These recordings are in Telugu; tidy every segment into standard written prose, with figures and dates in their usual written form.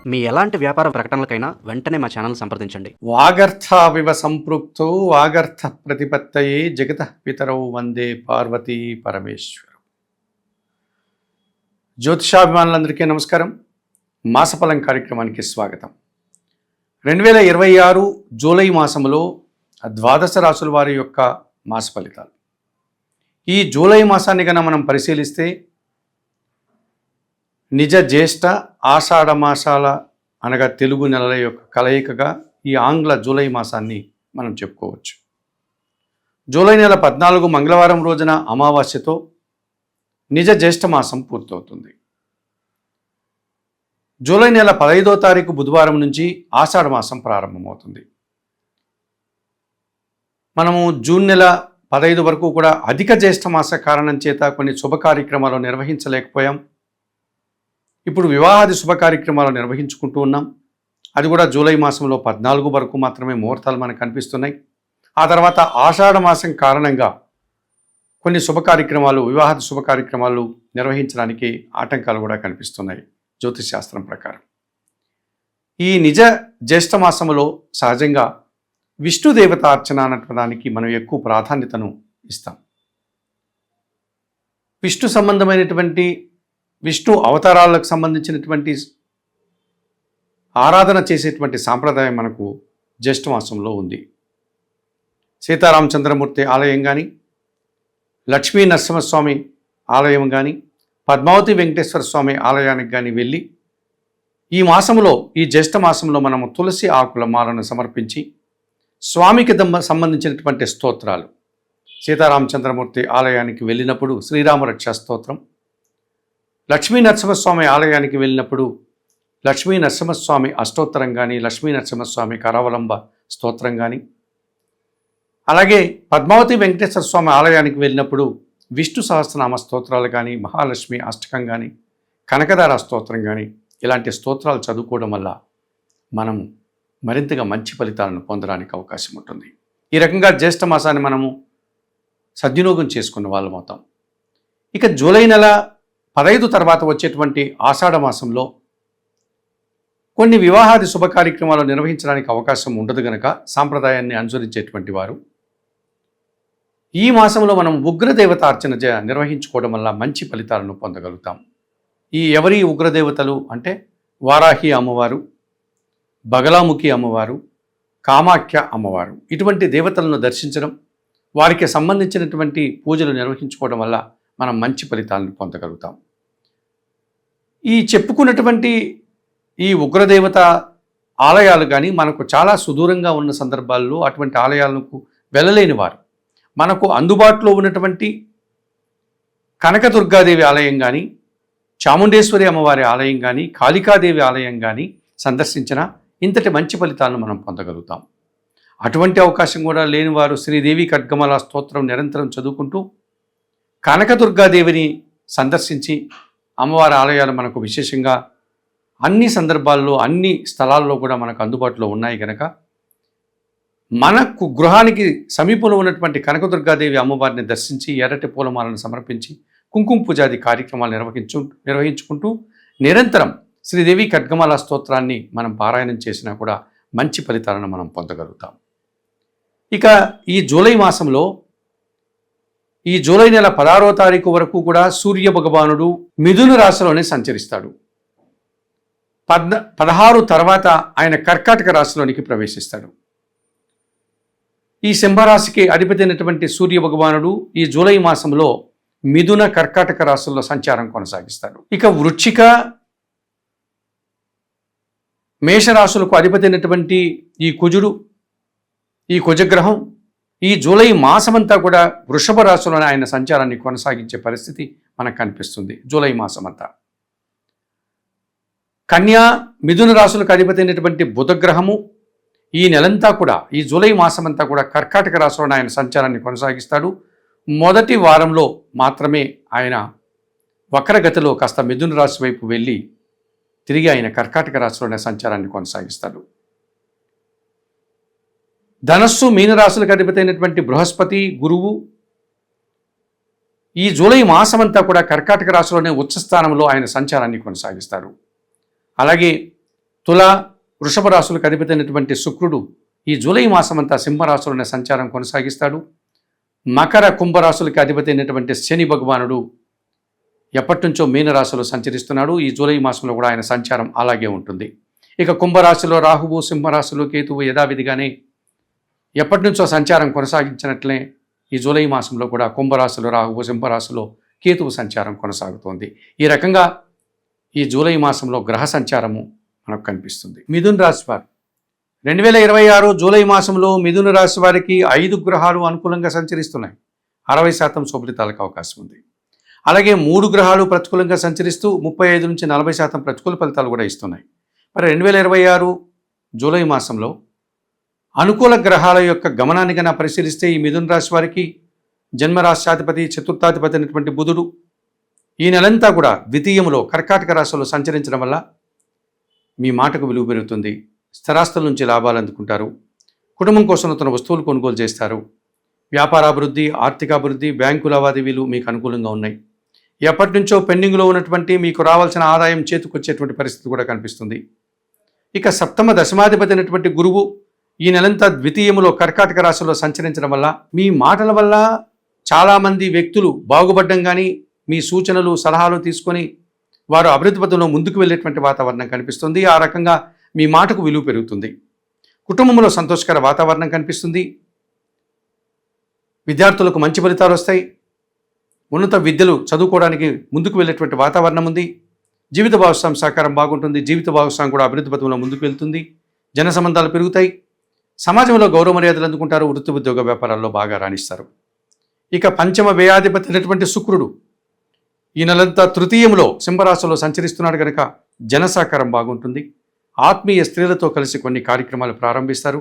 మీ ఎలాంటి వ్యాపార ప్రకటనలకైనా వెంటనే మా ఛానల్ సంప్రదించండి. వాగర్థావివ సంపృక్తో వాగర్థ ప్రతిపత్తయే జగతః పితరౌ వందే పార్వతీ పరమేశ్వరం. జ్యోతిషాభిమానులందరికీ నమస్కారం. మాసఫలం కార్యక్రమానికి స్వాగతం. 2026 జూలై మాసంలో ద్వాదశ రాశుల వారి యొక్క మాస ఫలితాలు. ఈ జూలై మాసాన్ని కన్నా మనం పరిశీలిస్తే నిజ జ్యేష్ఠ ఆషాఢ మాసాల అనగా తెలుగు నెలల యొక్క కలయికగా ఈ ఆంగ్ల జూలై మాసాన్ని మనం చెప్పుకోవచ్చు. జూలై నెల 14 మంగళవారం రోజున అమావాస్యతో నిజ జ్యేష్ఠ మాసం పూర్తవుతుంది. జూలై నెల 15వ తారీఖు బుధవారం నుంచి ఆషాఢ మాసం ప్రారంభమవుతుంది. మనము జూన్ నెల 15 వరకు కూడా అధిక జ్యేష్ఠ మాస కారణం చేత కొన్ని శుభ కార్యక్రమాలు నిర్వహించలేకపోయాం. ఇప్పుడు వివాహాది శుభ కార్యక్రమాలు నిర్వహించుకుంటూ ఉన్నాం. అది కూడా జూలై మాసంలో 14 వరకు మాత్రమే ముహూర్తాలు మనకు కనిపిస్తున్నాయి. ఆ తర్వాత ఆషాఢ మాసం కారణంగా కొన్ని శుభ కార్యక్రమాలు, వివాహాది శుభ కార్యక్రమాలు నిర్వహించడానికి ఆటంకాలు కూడా కనిపిస్తున్నాయి జ్యోతిష్ శాస్త్రం ప్రకారం. ఈ నిజ జ్యేష్ఠ మాసంలో సహజంగా విష్ణుదేవత అర్చన అన్నదానికి మనం ఎక్కువ ప్రాధాన్యతను ఇస్తాం. విష్ణు సంబంధమైనటువంటి విష్ణు అవతారాలకు సంబంధించినటువంటి ఆరాధన చేసేటువంటి సాంప్రదాయం మనకు జ్యేష్ఠ మాసంలో ఉంది. సీతారామచంద్రమూర్తి ఆలయం కానీ, లక్ష్మీ నరసింహస్వామి ఆలయం కానీ, పద్మావతి వెంకటేశ్వర స్వామి ఆలయానికి కానీ వెళ్ళి ఈ మాసంలో, ఈ జ్యేష్ఠ మాసంలో మనము తులసి ఆకుల మాలను సమర్పించి స్వామికి సంబంధించినటువంటి స్తోత్రాలు, సీతారామచంద్రమూర్తి ఆలయానికి వెళ్ళినప్పుడు శ్రీరామ రక్షా స్తోత్రం, లక్ష్మీ నరసింహస్వామి ఆలయానికి వెళ్ళినప్పుడు లక్ష్మీ నరసింహస్వామి అష్టోత్తరం కానీ, లక్ష్మీ నరసింహస్వామి కరావలంబ స్తోత్రం కానీ, అలాగే పద్మావతి వెంకటేశ్వర స్వామి ఆలయానికి వెళ్ళినప్పుడు విష్ణు సహస్రనామ స్తోత్రాలు కానీ, మహాలక్ష్మి అష్టకం కానీ, కనకదార స్తోత్రం కానీ, ఇలాంటి స్తోత్రాలు చదువుకోవడం వల్ల మనం మరింతగా మంచి ఫలితాలను పొందడానికి అవకాశం ఉంటుంది. ఈ రకంగా జ్యేష్ఠ మాసాన్ని మనము సద్వినియోగం చేసుకున్న వాళ్ళం అవుతాం. ఇక జూలై నెల 15 తర్వాత వచ్చేటువంటి ఆషాఢ మాసంలో కొన్ని వివాహాది శుభ కార్యక్రమాలు నిర్వహించడానికి అవకాశం ఉండదు గనక సాంప్రదాయాన్ని అనుసరించేటువంటి వారు ఈ మాసంలో మనం ఉగ్రదేవత అర్చన నిర్వహించుకోవడం వల్ల మంచి ఫలితాలను పొందగలుగుతాం. ఈ ఎవరి ఉగ్రదేవతలు అంటే వారాహి అమ్మవారు, బగలాముఖి అమ్మవారు, కామాఖ్య అమ్మవారు. ఇటువంటి దేవతలను దర్శించడం, వారికి సంబంధించినటువంటి పూజలు నిర్వహించుకోవడం వల్ల మనం మంచి ఫలితాలను పొందగలుగుతాం. ఈ చెప్పుకున్నటువంటి ఈ ఉగ్రదేవత ఆలయాలు కానీ మనకు చాలా సుదూరంగా ఉన్న సందర్భాల్లో అటువంటి ఆలయాలకు వెళ్ళలేని వారు మనకు అందుబాటులో ఉన్నటువంటి కనకదుర్గాదేవి ఆలయం కానీ, చాముండేశ్వరి అమ్మవారి ఆలయం కానీ, కాళికాదేవి ఆలయం కానీ సందర్శించిన ఇంతటి మంచి ఫలితాలను మనం పొందగలుగుతాం. అటువంటి అవకాశం కూడా లేని వారు శ్రీదేవి ఖడ్గమాల స్తోత్రం నిరంతరం చదువుకుంటూ కనకదుర్గాదేవిని సందర్శించి, అమ్మవారి ఆలయాలు మనకు విశేషంగా అన్ని సందర్భాల్లో, అన్ని స్థలాల్లో కూడా మనకు అందుబాటులో ఉన్నాయి కనుక మనకు గృహానికి సమీపంలో ఉన్నటువంటి కనకదుర్గాదేవి అమ్మవారిని దర్శించి ఎర్రటి పూలమాలను సమర్పించి కుంకుమ పూజాది కార్యక్రమాలు నిర్వహించుకుంటూ నిరంతరం శ్రీదేవి ఖడ్గమాల స్తోత్రాన్ని మనం పారాయణం చేసినా కూడా మంచి ఫలితాలను మనం పొందగలుగుతాం. ఇక ఈ జూలై మాసంలో, ఈ జూలై నెల 16వ తారీఖు వరకు కూడా సూర్య భగవానుడు మిథున రాశిలోనే సంచరిస్తాడు. 16 తర్వాత ఆయన కర్కాటక రాశిలోనికి ప్రవేశిస్తాడు. ఈ సింహరాశికి అధిపతి అయినటువంటి సూర్య భగవానుడు ఈ జూలై మాసంలో మిథున, కర్కాటక రాశుల్లో సంచారం కొనసాగిస్తాడు. ఇక వృశ్చిక, మేషరాశులకు అధిపతి అయినటువంటి ఈ కుజుడు, ఈ కుజగ్రహం ఈ జూలై మాసమంతా కూడా వృషభ రాశిలోనే ఆయన సంచారాన్ని కొనసాగించే పరిస్థితి మనకు కనిపిస్తుంది. జూలై మాసమంతా కన్యా, మిథున రాశులకు అధిపతి అయినటువంటి బుధగ్రహము ఈ నెలంతా కూడా, ఈ జూలై మాసమంతా కూడా కర్కాటక రాశిలోనే ఆయన సంచారాన్ని కొనసాగిస్తాడు. మొదటి వారంలో మాత్రమే ఆయన వక్రగతిలో కాస్త మిథున రాశి వైపు వెళ్ళి తిరిగి ఆయన కర్కాటక రాశిలోనే సంచారాన్ని కొనసాగిస్తాడు. ధనస్సు, మీనరాశులకు అధిపతి అయినటువంటి బృహస్పతి, గురువు ఈ జూలై మాసమంతా కూడా కర్కాటక రాశిలోనే ఉచ్చ స్థానంలో ఆయన సంచారాన్ని కొనసాగిస్తారు. అలాగే తుల వృషభ రాశులకు అధిపతి అయినటువంటి శుక్రుడు ఈ జూలై మాసమంతా సింహరాశులనే సంచారం కొనసాగిస్తాడు. మకర కుంభరాశులకి అధిపతి అయినటువంటి శని భగవానుడు ఎప్పటి నుంచో మీనరాశిలో సంచరిస్తున్నాడు. ఈ జూలై మాసంలో కూడా ఆయన సంచారం అలాగే ఉంటుంది. ఇక కుంభరాశిలో రాహువు, సింహరాశిలో కేతువు యథావిధిగానే ఎప్పటి నుంచో సంచారం కొనసాగించినట్లే ఈ జూలై మాసంలో కూడా కుంభరాశిలో రాహువు, సింహరాశిలో కేతువు సంచారం కొనసాగుతోంది. ఈ రకంగా ఈ జూలై మాసంలో గ్రహ సంచారము మనకు కనిపిస్తుంది. మిథున్ రాశి వారు 2026 జూలై మాసంలో మిథున రాశి వారికి 5 గ్రహాలు అనుకూలంగా సంచరిస్తున్నాయి. 60% శుభలితాలకు అవకాశం ఉంది. అలాగే 3 గ్రహాలు ప్రతికూలంగా సంచరిస్తూ 35 నుంచి 40% ప్రతికూల ఫలితాలు కూడా ఇస్తున్నాయి. మరి 2026 జూలై మాసంలో అనుకూల గ్రహాల యొక్క గమనాన్ని కన్నా పరిశీలిస్తే ఈ మిథున రాశి వారికి జన్మరాశ్యాధిపతి, చతుర్థాధిపతి అయినటువంటి బుధుడు ఈ నెలంతా కూడా ద్వితీయంలో కర్కాటక రాశిలో సంచరించడం వల్ల మీ మాటకు విలువ పెరుగుతుంది. స్థిరాస్తుల నుంచి లాభాలు అందుకుంటారు. కుటుంబం కోసం నూతన వస్తువులు కొనుగోలు చేస్తారు. వ్యాపారాభివృద్ధి, ఆర్థికాభివృద్ధి, బ్యాంకు లావాదేవీలు మీకు అనుకూలంగా ఉన్నాయి. ఎప్పటి నుంచో పెండింగ్లో ఉన్నటువంటి మీకు రావాల్సిన ఆదాయం చేతికొచ్చేటువంటి పరిస్థితి కూడా కనిపిస్తుంది. ఇక సప్తమ దశమాధిపతి అయినటువంటి గురువు ఈ నెలంతా ద్వితీయములో కర్కాటక రాశిలో సంచరించడం వల్ల మీ మాటల వల్ల చాలామంది వ్యక్తులు బాగుపడడం కానీ, మీ సూచనలు సలహాలు తీసుకొని వారు అభివృద్ధి పథంలో ముందుకు వెళ్ళేటువంటి వాతావరణం కనిపిస్తుంది. ఆ రకంగా మీ మాటకు విలువ పెరుగుతుంది. కుటుంబంలో సంతోషకర వాతావరణం కనిపిస్తుంది. విద్యార్థులకు మంచి ఫలితాలు వస్తాయి. ఉన్నత విద్యలు చదువుకోవడానికి ముందుకు వెళ్ళేటువంటి వాతావరణం ఉంది. జీవిత భాగస్వామి సహకారం బాగుంటుంది. జీవిత భాగస్వామి కూడా అభివృద్ధి పథంలో ముందుకు వెళ్తుంది. జన సంబంధాలు పెరుగుతాయి. సమాజంలో గౌరవ మర్యాదలు అందుకుంటారు. వృత్తి ఉద్యోగ వ్యాపారాల్లో బాగా రాణిస్తారు. ఇక పంచమ వ్యయాధిపతి అయినటువంటి శుక్రుడు ఈ నెలంతా తృతీయంలో సింహరాశిలో సంచరిస్తున్నాడు కనుక జన సహకారం బాగుంటుంది. ఆత్మీయ స్త్రీలతో కలిసి కొన్ని కార్యక్రమాలు ప్రారంభిస్తారు.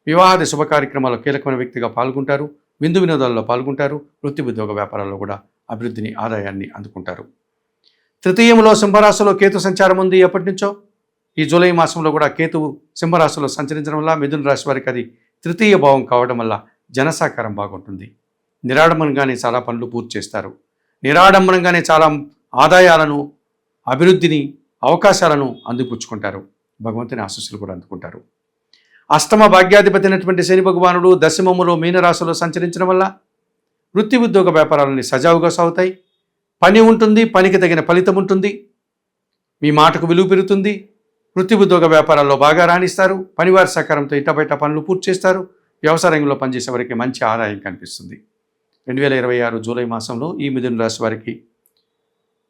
వివాహాది శుభ కార్యక్రమాల్లో కీలకమైన వ్యక్తిగా పాల్గొంటారు. విందు వినోదాల్లో పాల్గొంటారు. వృత్తి ఉద్యోగ వ్యాపారాల్లో కూడా అభివృద్ధిని, ఆదాయాన్ని అందుకుంటారు. తృతీయంలో సింహరాశిలో కేతు సంచారం ఉంది. ఎప్పటి నుంచో ఈ జూలై మాసంలో కూడా కేతువు సింహరాశిలో సంచరించడం వల్ల మిథున రాశి వారికి అది తృతీయ భావం కావడం వల్ల జన సహకారం బాగుంటుంది. నిరాడంబరంగానే చాలా పనులు పూర్తి చేస్తారు. నిరాడంబరంగానే చాలా ఆదాయాలను, అభివృద్ధిని, అవకాశాలను అందిపుచ్చుకుంటారు. భగవంతుని ఆశీస్సులు కూడా అందుకుంటారు. అష్టమ భాగ్యాధిపతి అయినటువంటి శని భగవానుడు దశమములో మీనరాశిలో సంచరించడం వల్ల వృత్తి ఉద్యోగ వ్యాపారాలని సజావుగా సాగుతాయి. పని ఉంటుంది, పనికి తగిన ఫలితం ఉంటుంది. మీ మాటకు విలువ పెరుగుతుంది. వృత్తి ఉద్యోగ వ్యాపారాల్లో బాగా రాణిస్తారు. పనివారి సహకారంతో ఇట బయట పనులు పూర్తి చేస్తారు. వ్యవసాయ రంగంలో పనిచేసే వారికి మంచి ఆదాయం కనిపిస్తుంది. 2026 జూలై మాసంలో ఈ మిథున రాశి వారికి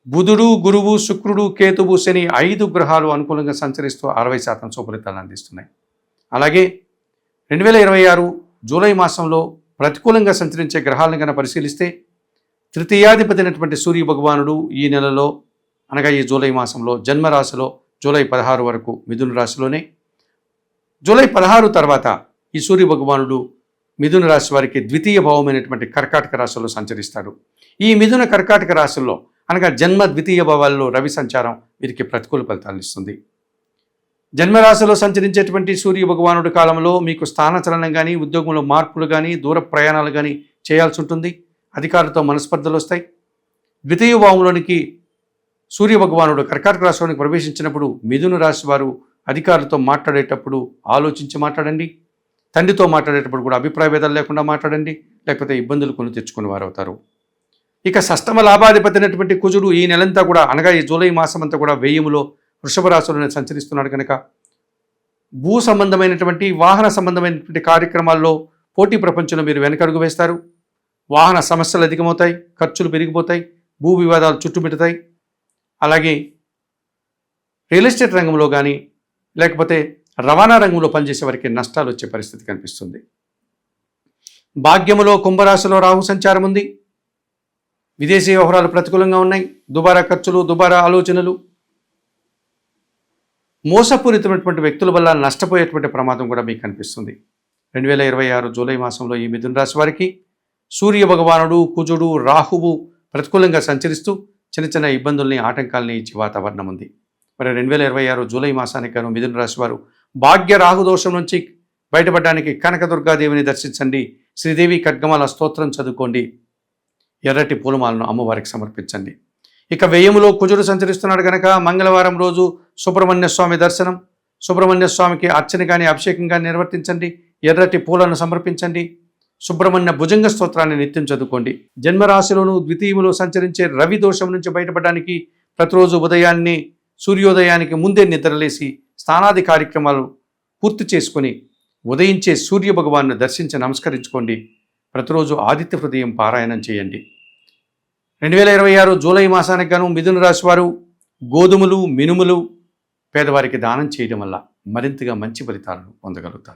బుధుడు, గురువు, శుక్రుడు, కేతువు, శని 5 గ్రహాలు అనుకూలంగా సంచరిస్తూ 60% శుభలితాలను అందిస్తున్నాయి. అలాగే 2026 జూలై మాసంలో ప్రతికూలంగా సంచరించే గ్రహాలను కనుక పరిశీలిస్తే తృతీయాధిపతి అయినటువంటి సూర్య భగవానుడు ఈ నెలలో అనగా ఈ జూలై మాసంలో జన్మరాశిలో జూలై 16 వరకు మిథున రాశిలోనే, జూలై 16 తర్వాత ఈ సూర్య భగవానుడు మిథున రాశి వారికి ద్వితీయ భావమైనటువంటి కర్కాటక రాశిలో సంచరిస్తాడు. ఈ మిథున కర్కాటక రాశుల్లో అనగా జన్మ ద్వితీయ భావాల్లో రవి సంచారం వీరికి ప్రతికూల ఫలితాలను ఇస్తుంది. జన్మరాశిలో సంచరించేటువంటి సూర్య భగవానుడి కాలంలో మీకు స్థానచలనం కానీ, ఉద్యోగంలో మార్పులు కానీ, దూర ప్రయాణాలు కానీ చేయాల్సి ఉంటుంది. అధికారులతో మనస్పర్ధలు వస్తాయి. ద్వితీయ భావంలోనికి సూర్య భగవానుడు కర్కాటక రాశిలోనికి ప్రవేశించినప్పుడు మిథున రాశి వారు అధికారులతో మాట్లాడేటప్పుడు ఆలోచించి మాట్లాడండి. తండ్రితో మాట్లాడేటప్పుడు కూడా అభిప్రాయ భేదాలు లేకుండా మాట్లాడండి, లేకపోతే ఇబ్బందులు కొని తెచ్చుకుని వారు అవుతారు. ఇక షష్టమ లాభాధిపతి అయినటువంటి కుజుడు ఈ నెలంతా కూడా అనగా ఈ జూలై మాసం అంతా కూడా వ్యయములో వృషభ రాశిలోనే సంచరిస్తున్నాడు కనుక భూ సంబంధమైనటువంటి, వాహన సంబంధమైనటువంటి కార్యక్రమాల్లో పోటీ ప్రపంచంలో మీరు వెనకడుగు వేస్తారు. వాహన సమస్యలు అధికమవుతాయి, ఖర్చులు పెరిగిపోతాయి, భూ వివాదాలు చుట్టుమిడతాయి. అలాగే రియల్ ఎస్టేట్ రంగంలో కానీ లేకపోతే రవాణా రంగంలో పనిచేసే వారికి నష్టాలు వచ్చే పరిస్థితి కనిపిస్తుంది. భాగ్యములో కుంభరాశిలో రాహు సంచారం ఉంది. విదేశీ వ్యవహారాలు ప్రతికూలంగా ఉన్నాయి. దుబారా ఖర్చులు, దుబారా ఆలోచనలు, మోసపూరితమైనటువంటి వ్యక్తుల వల్ల నష్టపోయేటువంటి ప్రమాదం కూడా మీకు కనిపిస్తుంది. 2026 జూలై మాసంలో ఈ మిథున రాశి వారికి సూర్య భగవానుడు, కుజుడు, రాహువు ప్రతికూలంగా సంచరిస్తూ చిన్న చిన్న ఇబ్బందుల్ని, ఆటంకాలని ఇచ్చే వాతావరణం ఉంది. మరి 2026 జూలై మాసానికి గాను మిథున రాశి వారు భాగ్య రాహు దోషం నుంచి బయటపడడానికి కనకదుర్గాదేవిని దర్శించండి. శ్రీదేవి ఖడ్గమాల స్తోత్రం చదువుకోండి. ఎర్రటి పూలమాలను అమ్మవారికి సమర్పించండి. ఇక వ్యయములో కుజుడు సంచరిస్తున్నాడు కనుక మంగళవారం రోజు సుబ్రహ్మణ్య స్వామి దర్శనం, సుబ్రహ్మణ్య స్వామికి అర్చన కానీ అభిషేకం కానీ నిర్వర్తించండి. ఎర్రటి పూలను సమర్పించండి. సుబ్రహ్మణ్య భుజంగ స్తోత్రాన్ని నిత్యం చదువుకోండి. జన్మరాశిలోను ద్వితీయములో సంచరించే రవి దోషం నుంచి బయటపడడానికి ప్రతిరోజు ఉదయాన్నే సూర్యోదయానికి ముందే నిద్రలేసి స్నానాది కార్యక్రమాలు పూర్తి చేసుకొని ఉదయించే సూర్య భగవాన్ని దర్శించి నమస్కరించుకోండి. ప్రతిరోజు ఆదిత్య హృదయం పారాయణం చేయండి. 2026 జూలై మాసానికి గాను మిథున రాశి వారు గోధుమలు, మినుములు పేదవారికి దానం చేయడం వల్ల మరింతగా మంచి ఫలితాలను పొందగలుగుతారు.